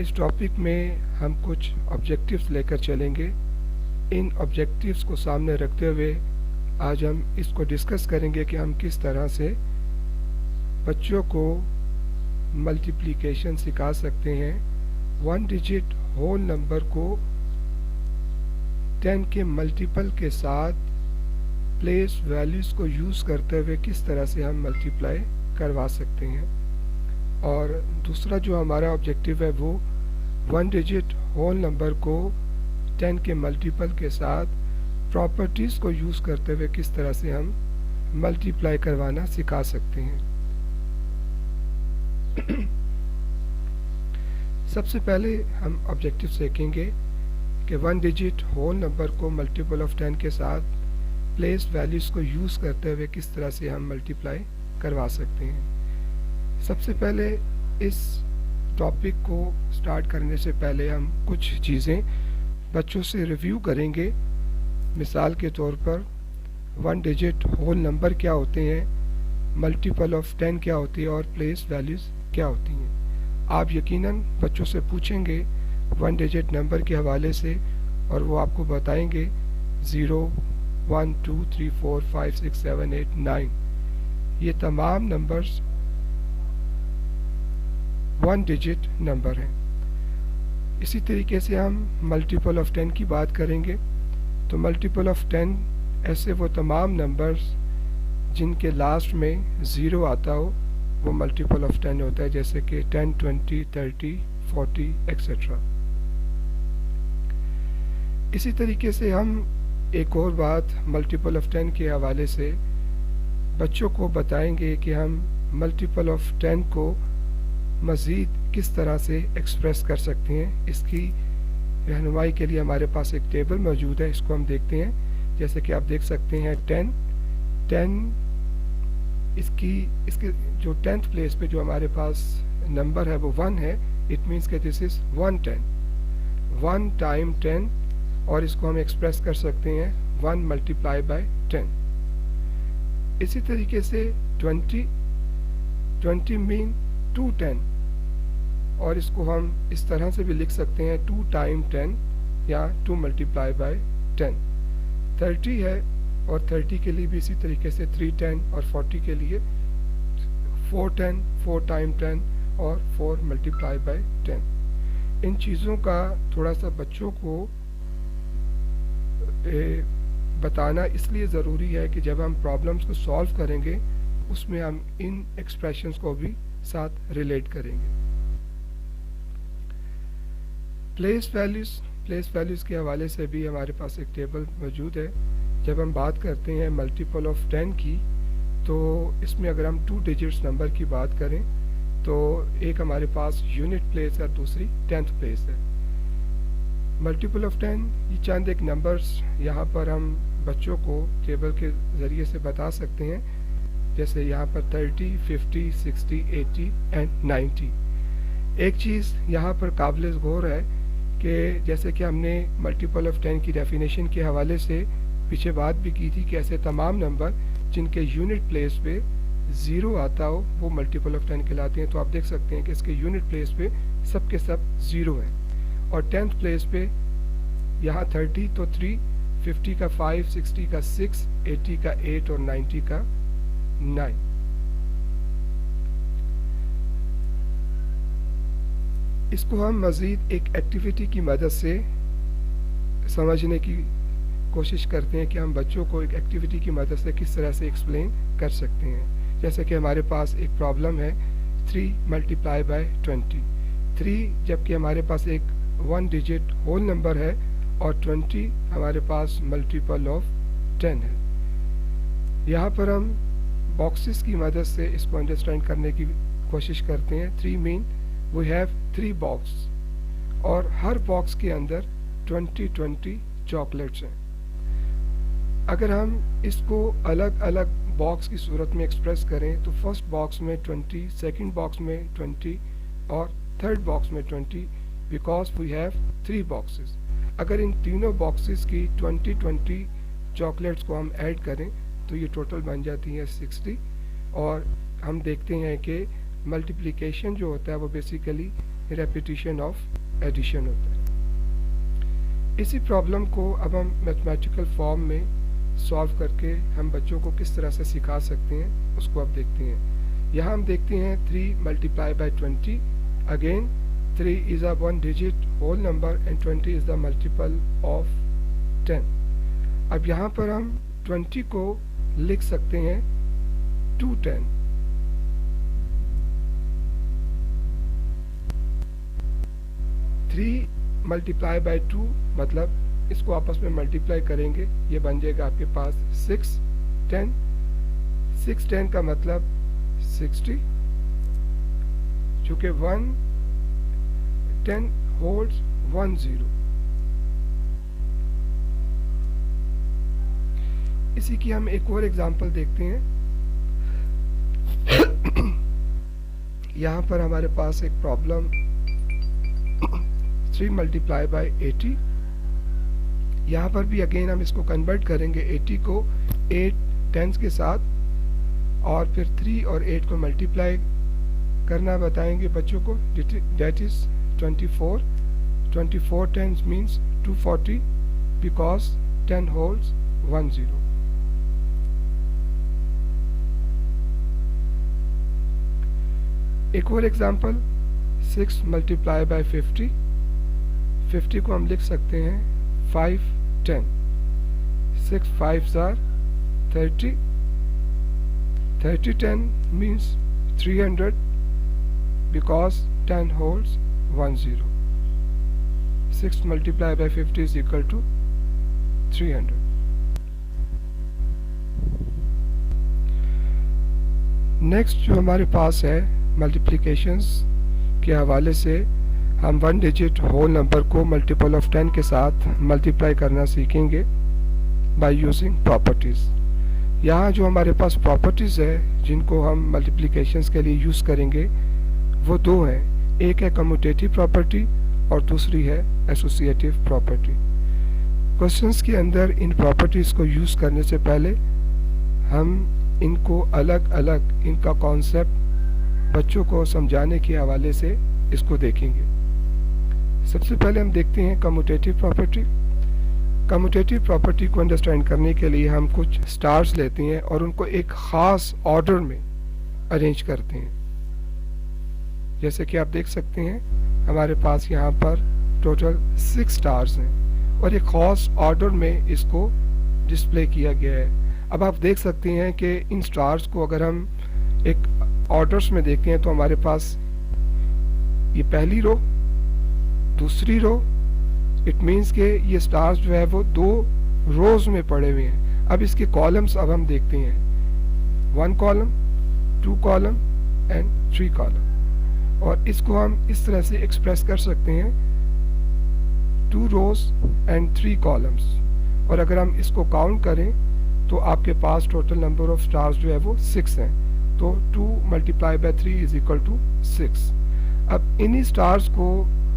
इस टॉपिक में हम कुछ ऑब्जेक्टिव्स लेकर चलेंगे। इन ऑब्जेक्टिव्स को सामने रखते हुए आज हम इसको डिस्कस करेंगे कि हम किस तरह से बच्चों को मल्टीप्लिकेशन सिखा सकते हैं। वन डिजिट होल नंबर को 10 के मल्टीपल के साथ प्लेस वैल्यूज़ को यूज़ करते हुए किस तरह से हम मल्टीप्लाई करवा सकते हैं। और दूसरा जो हमारा ऑब्जेक्टिव है वो वन डिजिट होल नंबर को 10 के मल्टीपल के साथ प्रॉपर्टीज़ को यूज़ करते हुए किस तरह से हम मल्टीप्लाई करवाना सिखा सकते हैं। सबसे पहले हम ऑब्जेक्टिव सीखेंगे कि वन डिजिट होल नंबर को मल्टीपल ऑफ 10 के साथ प्लेस वैल्यूज़ को यूज़ करते हुए किस तरह से हम मल्टीप्लाई करवा सकते हैं। सबसे पहले इस टॉपिक को स्टार्ट करने से पहले हम कुछ चीज़ें बच्चों से रिव्यू करेंगे। मिसाल के तौर पर वन डिजिट होल नंबर क्या होते हैं, मल्टीपल ऑफ 10 क्या होती है और प्लेस वैल्यूज़ क्या होती हैं। आप यकीनन बच्चों से पूछेंगे वन डिजिट नंबर के हवाले से और वो आपको बताएंगे 0 1 2 3 4 5 6 7 8 9 ये तमाम नंबर्स वन डिजिट नंबर हैं। इसी तरीके से हम मल्टीपल ऑफ 10 की बात करेंगे तो मल्टीपल ऑफ 10 ऐसे वो तमाम नंबर्स जिनके लास्ट में 0 आता हो वो मल्टीपल ऑफ 10 होता है, जैसे कि 10 20 30 40 एक्सेट्रा। इसी तरीके से हम एक और बात मल्टीपल ऑफ 10 के हवाले से बच्चों को बताएंगे कि हम मल्टीपल ऑफ 10 को मज़ीद किस तरह से एक्सप्रेस कर सकते हैं। इसकी रहनुमाई के लिए हमारे पास एक टेबल मौजूद है, इसको हम देखते हैं। जैसे कि आप देख सकते हैं 10 इसके जो 10th प्लेस पे जो हमारे पास नंबर है वो 1 है। इट मीन्स कि दिस इज़ 1 टाइम 10 और इसको हम एक्सप्रेस कर सकते हैं 1 मल्टीप्लाई बाय 10। इसी तरीके से 20 मीन 210 और इसको हम इस तरह से भी लिख सकते हैं 2 टाइम 10 या 2 मल्टीप्लाई बाय 10। 30 है और 30 के लिए भी इसी तरीके से 310 और 40 के लिए 410 4 टाइम 10 और 4 मल्टीप्लाई बाय 10। इन चीज़ों का थोड़ा सा बच्चों को बताना इसलिए ज़रूरी है कि जब हम प्रॉब्लम्स को सॉल्व करेंगे उसमें हम इन एक्सप्रेशंस को भी साथ रिलेट करेंगे। प्लेस वैल्यूज़ के हवाले से भी हमारे पास एक टेबल मौजूद है। जब हम बात करते हैं मल्टीपल ऑफ 10 की तो इसमें अगर हम 2 डिजिट्स नंबर की बात करें तो एक हमारे पास यूनिट प्लेस है, दूसरी 10th प्लेस है। मल्टीपल ऑफ 10 ये चंद एक नंबर्स यहाँ पर हम बच्चों को टेबल के ज़रिए से बता सकते हैं। जैसे यहाँ पर 30 50 60 80 एंड 90। एक चीज़ यहाँ पर काबिल गौर है कि जैसे कि हमने मल्टीपल ऑफ 10 की डेफिनेशन के हवाले से पीछे बात भी की थी कि ऐसे तमाम नंबर जिनके यूनिट प्लेस पे 0 आता हो वो मल्टीपल ऑफ 10 कहलाते हैं। तो आप देख सकते हैं कि इसके यूनिट प्लेस पे सब के सब 0 हैं। और 10th प्लेस पे यहाँ 30 तो 3, 50 का 5, 60 का 6, 80 का 8 और 90 का 9। इसको हम मज़ीद एक एक्टिविटी की मदद से समझने की कोशिश करते हैं कि हम बच्चों को एक एक्टिविटी की मदद से किस तरह से एक्सप्लेन कर सकते हैं। जैसे कि हमारे पास एक प्रॉब्लम है 3 मल्टीप्लाई बाय 23, जबकि हमारे पास एक 1 डिजिट होल नंबर है और 20 हमारे पास मल्टीपल ऑफ 10 है। यहाँ पर हम बॉक्सेस की मदद से इसको अंडरस्टैंड करने की कोशिश करते हैं। 3 मीन वी हैव 3 बॉक्स और हर बॉक्स के अंदर 20 चॉकलेट्स हैं। अगर हम इसको अलग अलग बॉक्स की सूरत में एक्सप्रेस करें तो फर्स्ट बॉक्स में 20, सेकंड बॉक्स में 20 और थर्ड बॉक्स में 20, बिकॉज वी हैव 3 बॉक्सेस। अगर इन तीनों बॉक्सेस की 20 चॉकलेट्स को हम ऐड करें तो ये टोटल बन जाती है 60। और हम देखते हैं कि मल्टीप्लिकेशन जो होता है वो बेसिकली रेपिटेशन ऑफ एडिशन होता है। इसी प्रॉब्लम को अब हम मैथमेटिकल फॉर्म में सॉल्व करके हम बच्चों को किस तरह से सिखा सकते हैं उसको अब देखते हैं। यहाँ हम देखते हैं 3 multiply bye 20। Again 3 is a one digit whole number and 20 is the multiple of 10। अब यहाँ पर हम 20 को लिख सकते हैं 2 10। थ्री मल्टीप्लाई बाय 2 मतलब इसको आपस में मल्टीप्लाई करेंगे, ये बन जाएगा आपके पास 6 10। 6 10 का मतलब 60, चूँकि 1 10 holds 1 0। इसी की हम एक और एग्जांपल देखते हैं। यहाँ पर हमारे पास एक प्रॉब्लम 3 मल्टीप्लाई बाय 80। यहाँ पर भी अगेन हम इसको कन्वर्ट करेंगे 80 को 8 टेंस के साथ और फिर 3 और 8 को मल्टीप्लाई करना बताएंगे बच्चों को। That is 24। 24 tens means 240 because 10 holds 1 0। एक और एग्जांपल 6 मल्टीप्लाई बाय 50। 50 को हम लिख सकते हैं 5 10। 6 5s are 30। 30 10 means 300 because 10 holds 1 0। 6 multiplied by 50 is equal to 300। Next जो हमारे पास है मल्टीप्लिकेशंस के हवाले से हम 1 डिजिट होल नंबर को मल्टीपल ऑफ 10 के साथ मल्टीप्लाई करना सीखेंगे बाय यूजिंग प्रॉपर्टीज़। यहाँ जो हमारे पास प्रॉपर्टीज़ है जिनको हम मल्टीप्लिकेशंस के लिए यूज़ करेंगे वो दो हैं। एक है कम्यूटेटिव प्रॉपर्टी और दूसरी है एसोसिएटिव प्रॉपर्टी। क्वेश्चंस के अंदर इन प्रॉपर्टीज़ को यूज़ करने से पहले हम इनको अलग अलग इनका कॉन्सेप्ट बच्चों को समझाने के हवाले से इसको देखेंगे। सबसे पहले हम देखते हैं कम्यूटेटिव प्रॉपर्टी। कम्यूटेटिव प्रॉपर्टी को अंडरस्टैंड करने के लिए हम कुछ स्टार्स लेते हैं और उनको एक ख़ास ऑर्डर में अरेंज करते हैं। जैसे कि आप देख सकते हैं हमारे पास यहाँ पर टोटल 6 स्टार्स हैं और एक ख़ास ऑर्डर में इसको डिस्प्ले किया गया है। अब आप देख सकते हैं कि इन स्टार्स को अगर हम एक ऑर्डर्स में देखते हैं तो हमारे पास ये पहली रो, दूसरी रो, इट मीन्स के ये स्टार्स जो है वो 2 रोज में पड़े हुए हैं। अब इसके कॉलम्स अब हम देखते हैं 1 कॉलम, 2 कॉलम एंड 3 कॉलम। और इसको हम इस तरह से एक्सप्रेस कर सकते हैं 2 रोज एंड 3 कॉलम्स। और अगर हम इसको काउंट करें तो आपके पास टोटल नंबर ऑफ स्टार्स जो है वो 6 हैं। तो 2 multiply by 3 is equal to 6। अब इन्हीं स्टार्स को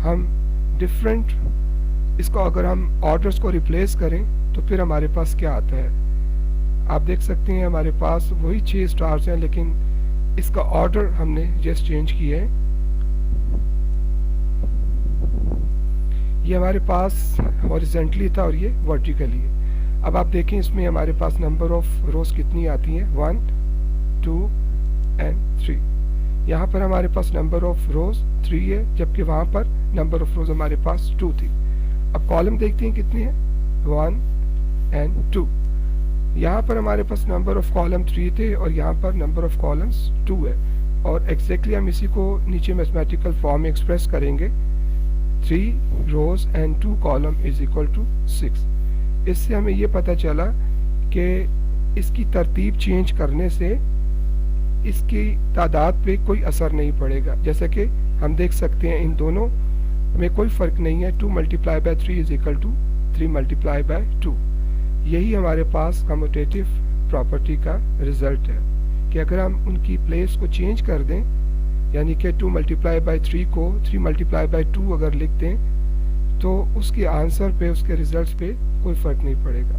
हम डिफरेंट, इसको अगर हम ऑर्डर्स को रिप्लेस करें तो फिर हमारे पास क्या आता है। आप देख सकते हैं हमारे पास वही 6 स्टार्स हैं लेकिन इसका ऑर्डर हमने जस्ट चेंज किया है। ये हमारे पास हॉरिजॉन्टली था और ये वर्टिकली है। अब आप देखें इसमें हमारे पास नंबर ऑफ रोज कितनी आती हैं 1 2 एंड 3। यहाँ पर हमारे पास नंबर ऑफ रोज 3 है जबकि वहाँ पर नंबर ऑफ रोज हमारे पास 2 थी। अब कॉलम देखते हैं कितने हैं 1 एंड 2। यहाँ पर हमारे पास नंबर ऑफ कॉलम 3 थे और यहाँ पर नंबर ऑफ कॉलम्स 2 है। और एग्जैक्टली हम इसी को नीचे मैथमेटिकल फॉर्म में एक्सप्रेस करेंगे 3 rows and 2 column is equal to 6। इससे हमें ये पता चला कि इसकी तरतीब चेंज करने से इसकी तादाद पे कोई असर नहीं पड़ेगा। जैसे कि हम देख सकते हैं इन दोनों में कोई फ़र्क नहीं है। 2 multiply by 3 is equal to 3 multiply by 2। यही हमारे पास कम्यूटेटिव प्रॉपर्टी का रिजल्ट है कि अगर हम उनकी प्लेस को चेंज कर दें, यानी कि 2 मल्टीप्लाई बाय 3 को 3 मल्टीप्लाई बाय 2 अगर लिख दें तो उसके आंसर पे, उसके रिजल्ट्स पे कोई फ़र्क नहीं पड़ेगा।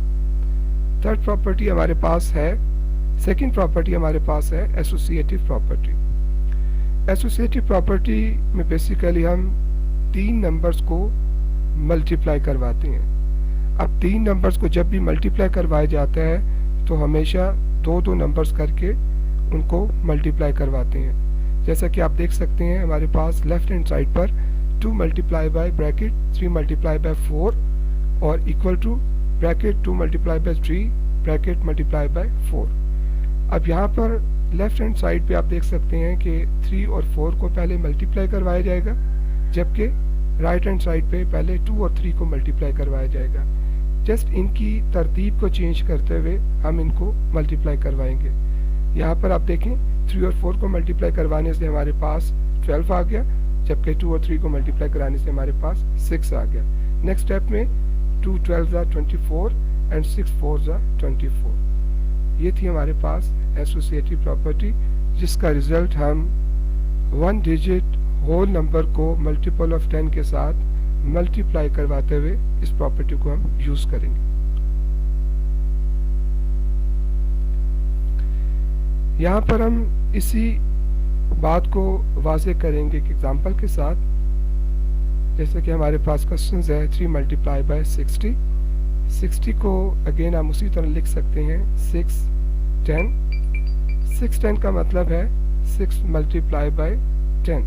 थर्ड प्रॉपर्टी हमारे पास है, सेकंड प्रॉपर्टी हमारे पास है एसोसिएटिव प्रॉपर्टी। एसोसिएटिव प्रॉपर्टी में बेसिकली हम तीन नंबर्स को मल्टीप्लाई करवाते हैं। अब तीन नंबर्स को जब भी मल्टीप्लाई करवाया जाता है तो हमेशा दो दो नंबर्स करके उनको मल्टीप्लाई करवाते हैं। जैसा कि आप देख सकते हैं हमारे पास लेफ्ट हैंड साइड पर 2 multiply bye bracket 3 multiply bye 4 और equal to bracket 2 multiply by 3 bracket multiply by 4। अब यहाँ पर लेफ्ट हैंड साइड पे आप देख सकते हैं कि 3 और 4 को पहले मल्टीप्लाई करवाया जाएगा, जबकि राइट हैंड साइड पे पहले 2 और 3 को मल्टीप्लाई करवाया जाएगा। जस्ट इनकी तरतीब को चेंज करते हुए हम इनको मल्टीप्लाई करवाएंगे। यहाँ पर आप देखें 3 और 4 को मल्टीप्लाई करवाने से हमारे पास 12 आ गया, जबकि 2 और 3 को मल्टीप्लाई कराने से हमारे पास 6 आ गया। नेक्स्ट स्टेप में 2 12 24 एंड 6 4 24। ये थी हमारे पास एसोसिएटिव प्रॉपर्टी, जिसका रिजल्ट हम 1 डिजिट होल नंबर को मल्टीपल ऑफ 10 के साथ मल्टीप्लाई करवाते हुए इस प्रॉपर्टी को हम यूज करेंगे। यहाँ पर हम इसी बात को वाज़े करेंगे एक एग्जांपल के साथ। जैसे कि हमारे पास क्वेश्चन है 3 मल्टीप्लाई बाय 60 को अगेन हम उसी तरह लिख सकते हैं 6 10 का मतलब है 6 मल्टीप्लाई बाय 10,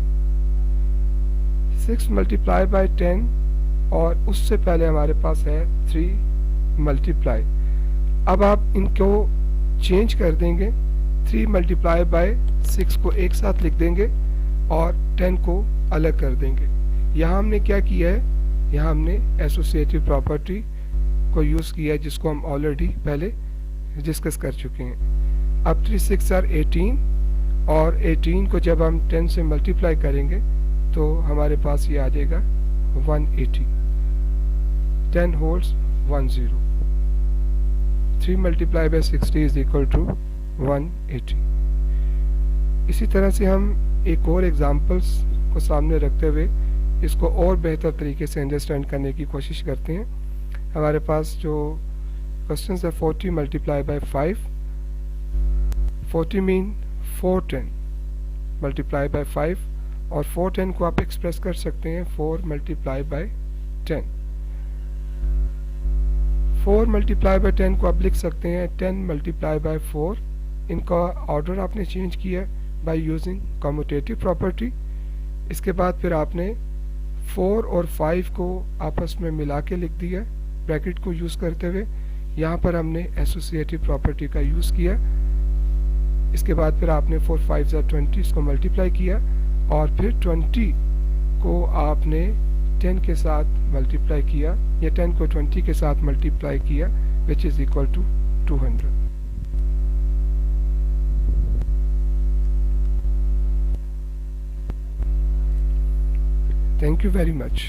6 मल्टीप्लाई बाय 10 और उससे पहले हमारे पास है 3 मल्टीप्लाई। अब आप इनको चेंज कर देंगे, 3 मल्टीप्लाई बाय 6 को एक साथ लिख देंगे और 10 को अलग कर देंगे। यहाँ हमने क्या किया है, यहाँ हमने एसोसिएटिव प्रॉपर्टी को यूज़ किया है, जिसको हम ऑलरेडी पहले डिस्कस कर चुके हैं। अब 3 6 are 18 और 18 को जब हम 10 से मल्टीप्लाई करेंगे तो हमारे पास ये आ जाएगा 180। 10 holes 10। 3 multiply by 60 is equal to 180। इसी तरह से हम एक और एग्जांपल्स को सामने रखते हुए इसको और बेहतर तरीके से अंडरस्टैंड करने की कोशिश करते हैं। हमारे पास जो क्वेश्चन है 40 multiply by 5, 40 mean 410 multiply by 5 और 410 को आप एक्सप्रेस कर सकते हैं 4 मल्टीप्लाई बाय 10। 4 मल्टीप्लाई बाय 10 को आप लिख सकते हैं 10 मल्टीप्लाई बाय 4। इनका ऑर्डर आपने चेंज किया बाय यूजिंग कम्यूटेटिव प्रॉपर्टी। इसके बाद फिर आपने 4 और 5 को आपस में मिला के लिख दिया ब्रैकेट को यूज़ करते हुए। यहाँ पर हमने एसोसिएटिव प्रॉपर्टी का यूज़ किया। इसके बाद फिर आपने 4 5 20 इसको मल्टीप्लाई किया और फिर 20 को आपने 10 के साथ मल्टीप्लाई किया या 10 को 20 के साथ मल्टीप्लाई किया, which is equal to 200। Thank you very much.